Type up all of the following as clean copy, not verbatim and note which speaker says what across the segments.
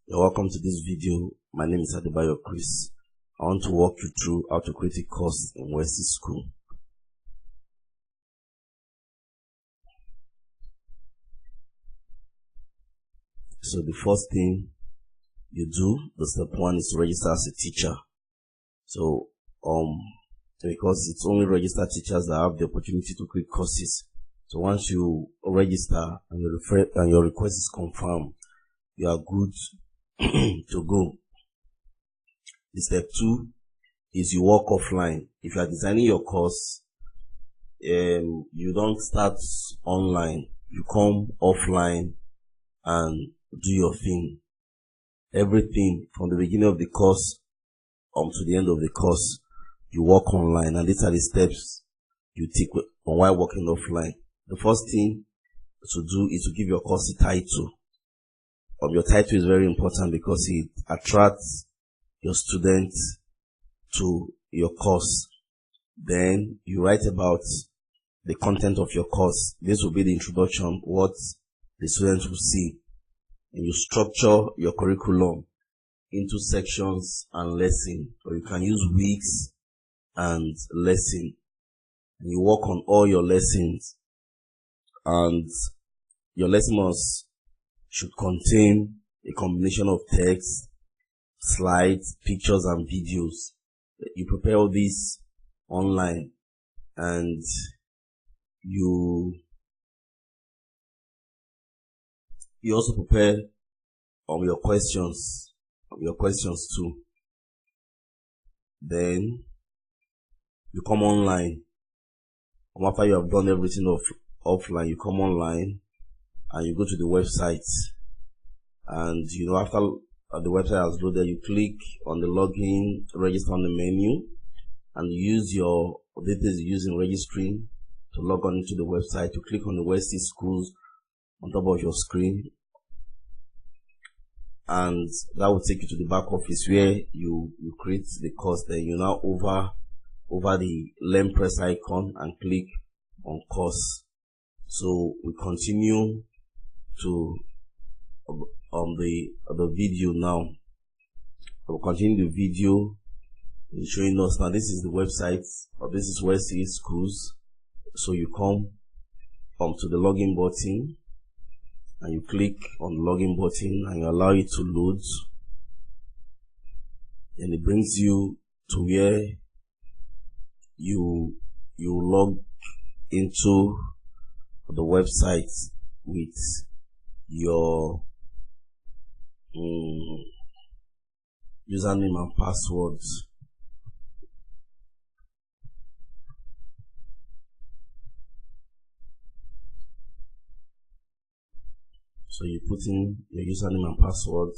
Speaker 1: You're welcome to this video. My name is Adebayo Chris. I want to walk you through how to create a course in WestHill School. So the first thing you do, the step one, is to register as a teacher. So because it's only registered teachers that have the opportunity to create courses. So once you register and your request is confirmed, you are good to go. The step two is you work offline. If you are designing your course, you don't start online. You come offline and do your thing. Everything from the beginning of the course to the end of the course, you work online, and these are the steps you take while working offline. The first thing to do is to give your course a title. Your title is very important because it attracts your students to your course. Then you write about the content of your course. This will be the introduction, what the students will see. And you structure your curriculum into sections and lessons, or you can use weeks and lesson. And you work on all your lessons, and your lessons should contain a combination of text, slides, pictures, and videos. You prepare all this online, and you also prepare your questions too. Then you come online. After you have done everything offline, you come online and you go to the website. And after the website has loaded, you click on the login, register on the menu, and you use your details you use in registering to log on into the website. You click on the WestHill Schools on top of your screen, and that will take you to the back office where you create the course. Then you now over the learn press icon and click on course. So we continue to the video now. We'll continue the video showing us now. This is the website, or this is WestHill Schools. So you come to the login button, and you click on the login button, and you allow it to load, and it brings you to where you log into the website with your username and password. So you put in your username and password,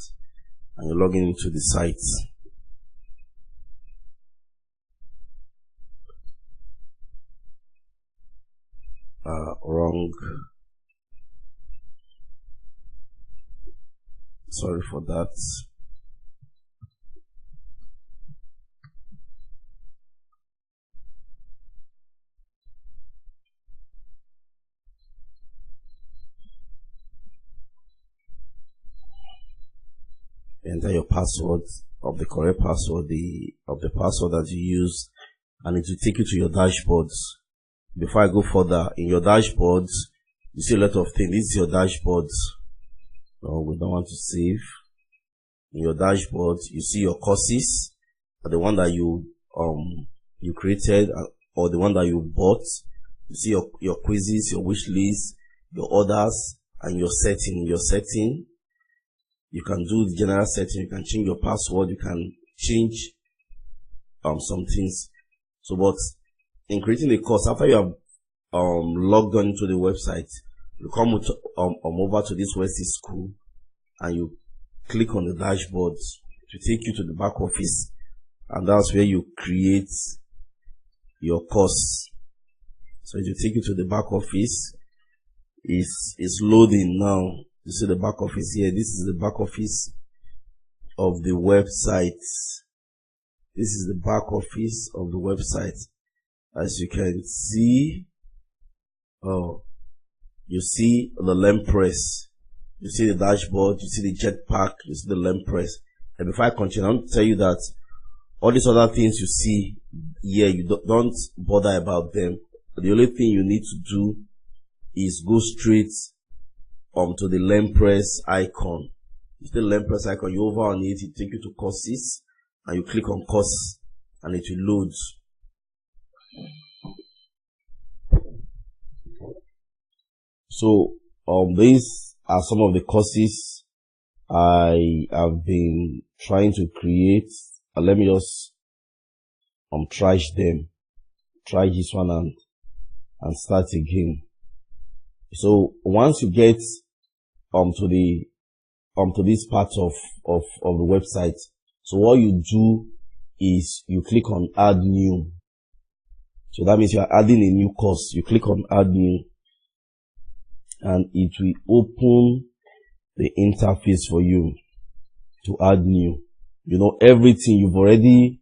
Speaker 1: and you log into the site. Wrong. Sorry for that. Enter your password of the correct password, of the password that you use, and it will take you to your dashboards. Before I go further, in your dashboards, you see a lot of things. This is your dashboards. No, we don't want to save. In your dashboards, you see your courses, the one that you created, or the one that you bought. You see your quizzes, your wish list, your orders, and your setting. Your setting, you can do the general setting. You can change your password. You can change some things. So, but in creating a course, after you have logged on to the website, you come over to this WestHill School, and you click on the dashboard to take you to the back office, and that's where you create your course. So it will take you to the back office. It's loading now. You see the back office here. This is the back office of the website. This is the back office of the website. As you can see, you see the learn press. you see the dashboard, you see the jetpack, you see the lamp press. And before I continue, I want to tell you that all these other things you see here, you don't bother about them. The only thing you need to do is go straight to the lamp press icon. You see the lamp press icon, you over on it, it take you to courses, and you click on course, and it will load. So these are some of the courses I have been trying to create. Let me just trash them. Try this one and start again. So once you get to this part of the website, so what you do is you click on add new. So that means you are adding a new course. You click on add new, and it will open the interface for you to add new. You know, everything you've already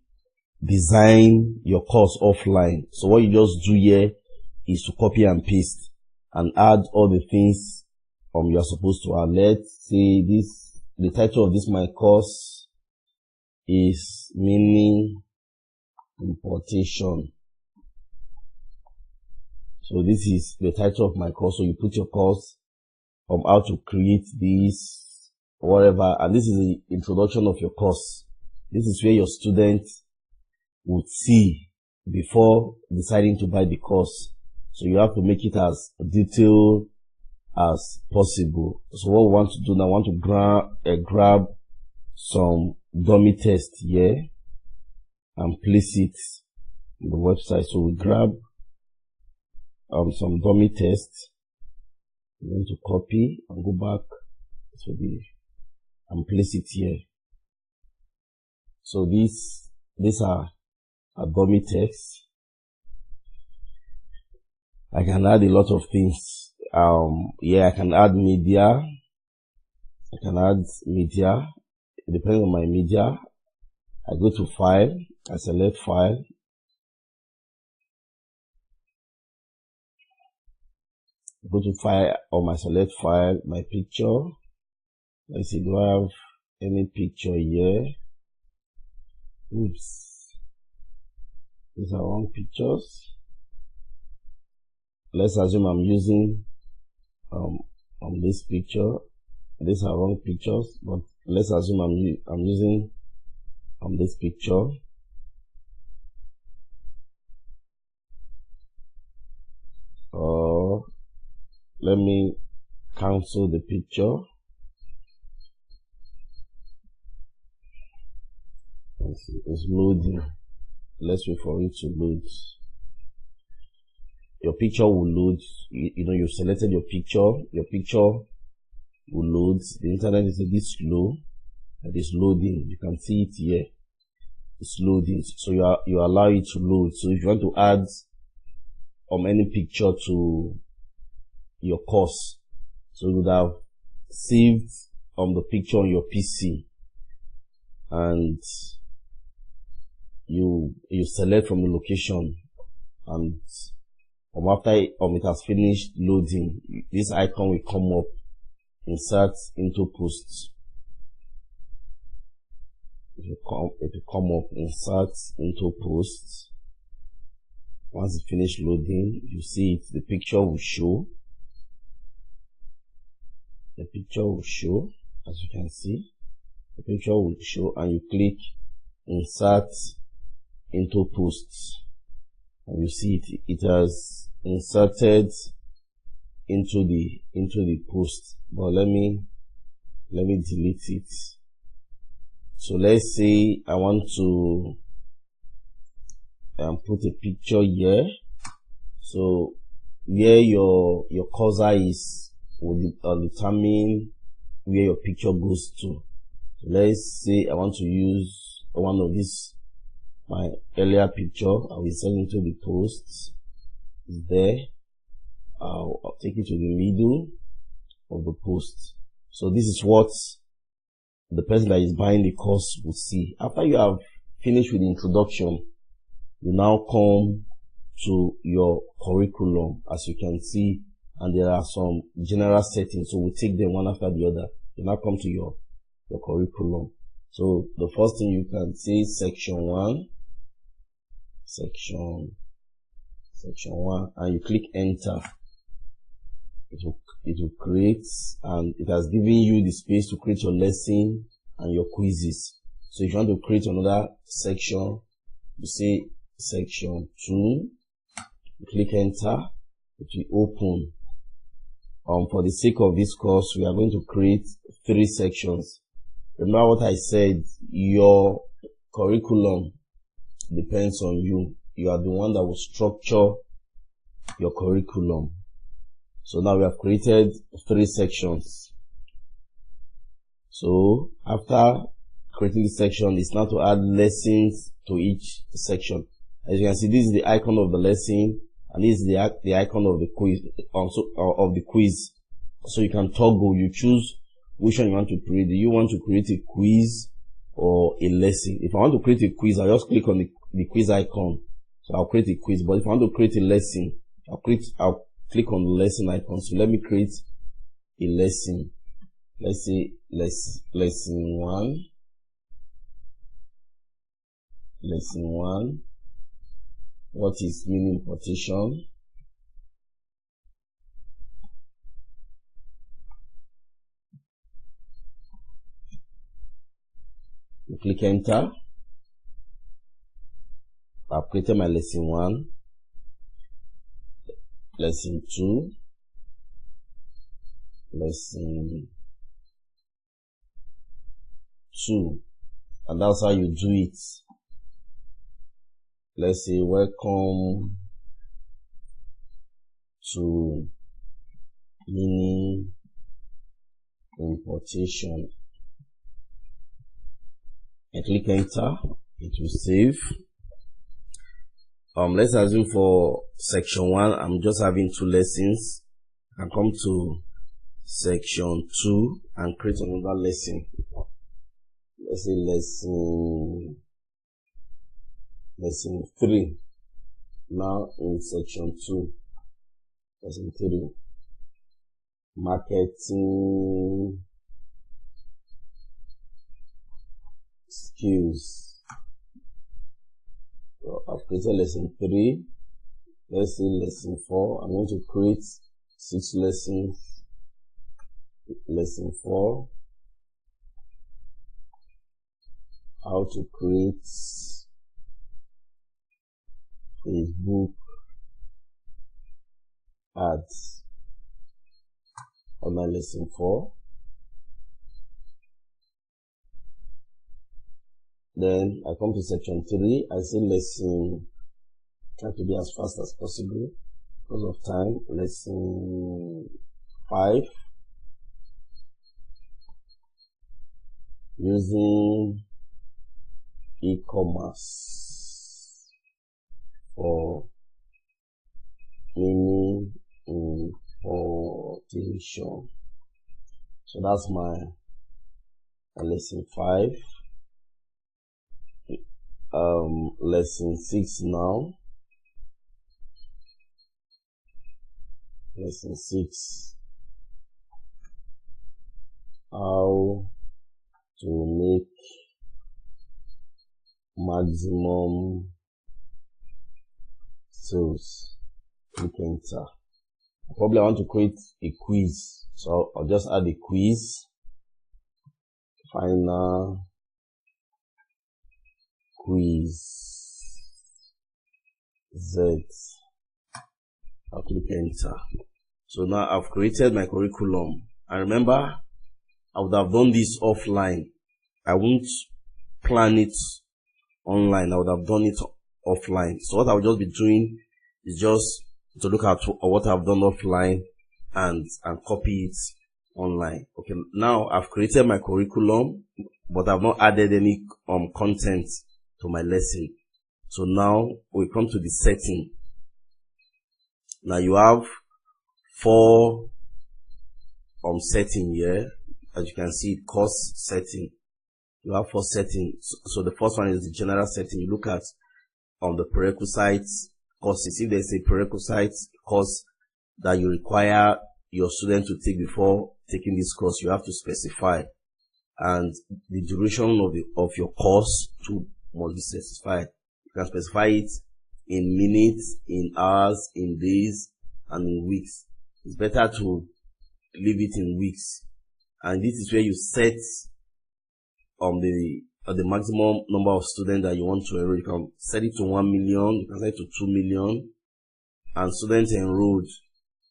Speaker 1: designed your course offline. So what you just do here is to copy and paste and add all the things you are supposed to add. Let's say the title of this my course is meaning importation. So this is the title of my course. So you put your course how to create this, whatever, and this is the introduction of your course. This is where your students would see before deciding to buy the course. So you have to make it as detailed as possible. So what we want to do now, I want to grab some dummy text here and place it on the website. So we grab some dummy text. I'm going to copy and go back to and place it here. So these are dummy text. I can add a lot of things. I can add media. Depending on my media, I go to file, I select file. Go to file or my select file, my picture. Let's see, do I have any picture here? Oops. These are wrong pictures. Let's assume I'm using this picture. These are wrong pictures, but let's assume I'm using this picture. Let me cancel the picture. It's loading. Let's wait for it to load. Your picture will load. You know, you've selected your picture. Your picture will load. The internet is a bit slow. It is loading. You can see it here. It's loading. So you allow it to load. So if you want to add any picture to your course, so you would have saved the picture on your PC, and you select from the location, and after it has finished loading, this icon will come up, insert into post. It will come up, insert into post. Once it finishes loading, you see it, the picture will show. The picture will show, as you can see. The picture will show, and you click insert into post, and you see it has inserted into the post. But let me delete it. So let's say I want to put a picture here. So where your cursor is will determine where your picture goes to. So let's say I want to use one of these, my earlier picture. I will send into the post. It's there. I'll take it to the middle of the post. So this is what the person that is buying the course will see. After you have finished with the introduction, you now come to your curriculum. As you can see, and there are some general settings. So we'll take them one after the other. You now come to your curriculum. So the first thing you can say section 1, section 1, and you click enter. It will create, and it has given you the space to create your lesson and your quizzes. So if you want to create another section, you say section 2, you click enter, it will open. For the sake of this course, we are going to create 3 sections. Remember what I said, your curriculum depends on you. You are the one that will structure your curriculum. So now we have created 3 sections. So after creating the section, it's now to add lessons to each section. As you can see, this is the icon of the lesson, and this is the icon of the quiz, of the quiz. So you can toggle, you choose which one you want to create. Do you want to create a quiz or a lesson? If I want to create a quiz, I'll just click on the quiz icon. So I'll create a quiz. But if I want to create a lesson, I'll click on the lesson icon. So let me create a lesson. Let's say lesson 1. Lesson 1. What is mean importation? You click enter. I've created my lesson 1, lesson 2, lesson 2, and that's how you do it. Let's say welcome to meaning importation. And click enter, it will save. Let's assume for section 1, I'm just having 2 lessons. I can come to section 2 and create another lesson. Let's say lesson 3. Now in section 2, lesson 3, marketing skills. So I've created lesson 3. Let's say lesson 4. I'm going to create 6 lessons. Lesson 4. How to create Facebook ads. On my lesson 4. Then I come to section 3. I say lesson, try to be as fast as possible because of time. Lesson 5. Using e-commerce for meaning importation. So that's my lesson 5. Lesson 6 now. Lesson 6. How to make maximum sales. Click enter. Probably I want to create a quiz, so I'll just add a quiz. Final quiz Z. I'll click enter. So now I've created my curriculum. And remember, I would have done this offline. I won't plan it online. I would have done it offline. So what I'll just be doing is just to look at what I've done offline and copy it online. Okay, now I've created my curriculum, but I've not added any content to my lesson. So now we come to the setting. Now you have 4 setting here. As you can see, course setting. You have 4 settings. So the first one is the general setting. You look at the prerequisites courses. If there's a prerequisite course that you require your student to take before taking this course, you have to specify. And the duration of your course too must be specified. You can specify it in minutes, in hours, in days, and in weeks. It's better to leave it in weeks. And this is where you set the maximum number of students that you want to enroll. You can set it to 1 million, you can set it to 2 million, and students enrolled.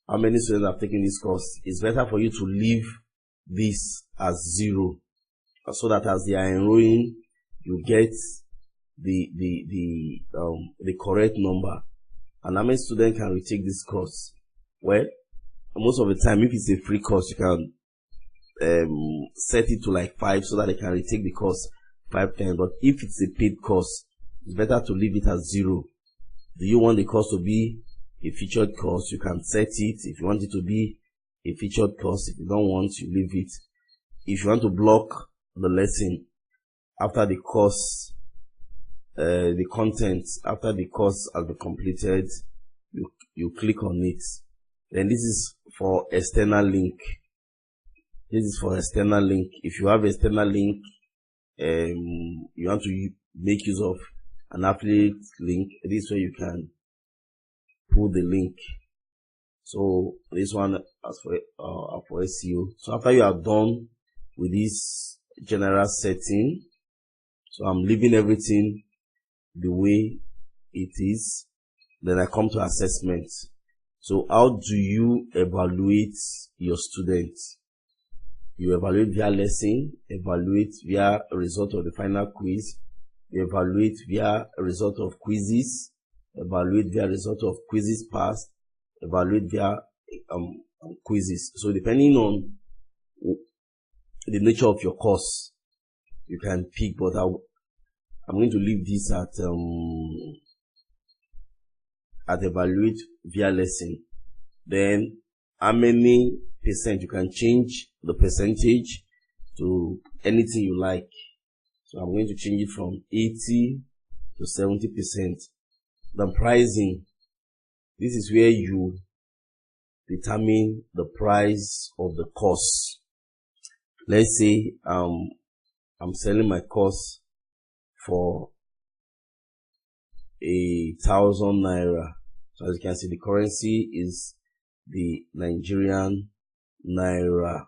Speaker 1: How many students have taken this course? It's better for you to leave this as 0, so that as they are enrolling, you get the correct number. And how many students can retake this course? Well, most of the time, if it's a free course, you can set it to like 5 so that they can retake the course 5 times. But if it's a paid course, it's better to leave it as 0. Do you want the course to be a featured course? You can set it. If you want it to be a featured course, if you don't want, you leave it. If you want to block the lesson after the course, the content after the course has been completed, you click on it. Then this is for external link. This is for external link. If you have external link, you want to make use of an affiliate link, this way you can pull the link. So this one as for SEO. So after you are done with this general setting, so I'm leaving everything the way it is. Then I come to assessment. So how do you evaluate your students? You evaluate via lesson, evaluate via result of the final quiz, you evaluate via result of quizzes, evaluate via result of quizzes passed, evaluate via quizzes. So depending on the nature of your course, you can pick, but I'm going to leave this at evaluate via lesson. Then how many percent, you can change the percentage to anything you like. So I'm going to change it from 80 to 70%. The pricing, this is where you determine the price of the course. Let's say I'm selling my course for 1,000 naira. So as you can see, the currency is the Nigerian naira.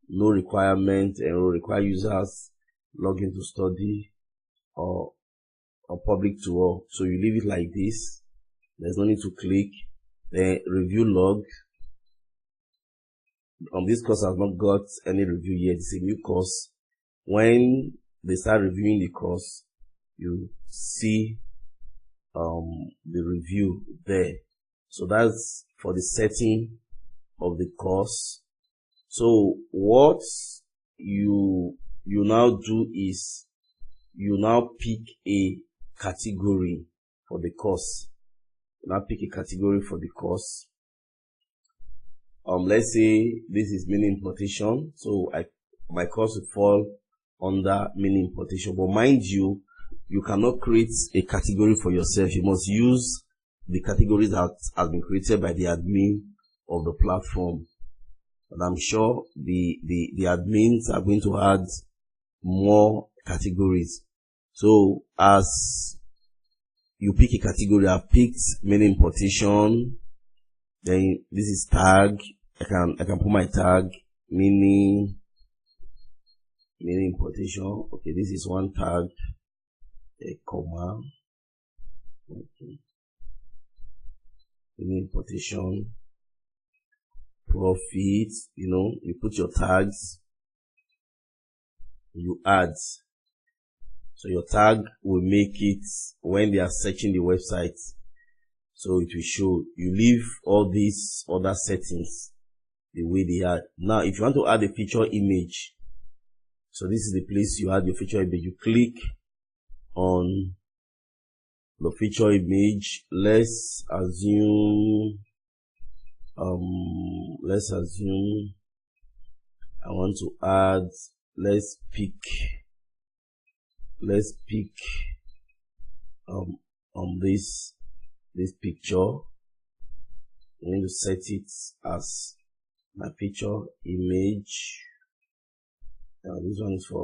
Speaker 1: No requirement, and will require users log in to study or public to all. So you leave it like this. There's no need to click. Then review log. This course has not got any review yet. It's a new course. When they start reviewing the course, you see the review there. So that's for the setting of the course. So what you now do is you now pick a category for the course. You now pick a category for the course. Let's say this is mini importation. So my course will fall under mini importation. But mind you, you cannot create a category for yourself. You must use the categories that have been created by the admin of the platform. And I'm sure the admins are going to add more categories. So as you pick a category, I've picked mini importation. Then this is tag. I can put my tag mini importation. Okay, this is one tag. A comma. Okay. Mini importation. Profit. You put your tags. You add. So your tag will make it when they are searching the website. So it will show. You leave all these other settings the way they are. Now, if you want to add a feature image, so this is the place you add your feature image. You click on the feature image. Let's assume I want to add, let's pick this picture. I'm going to set it as my picture image. This one is for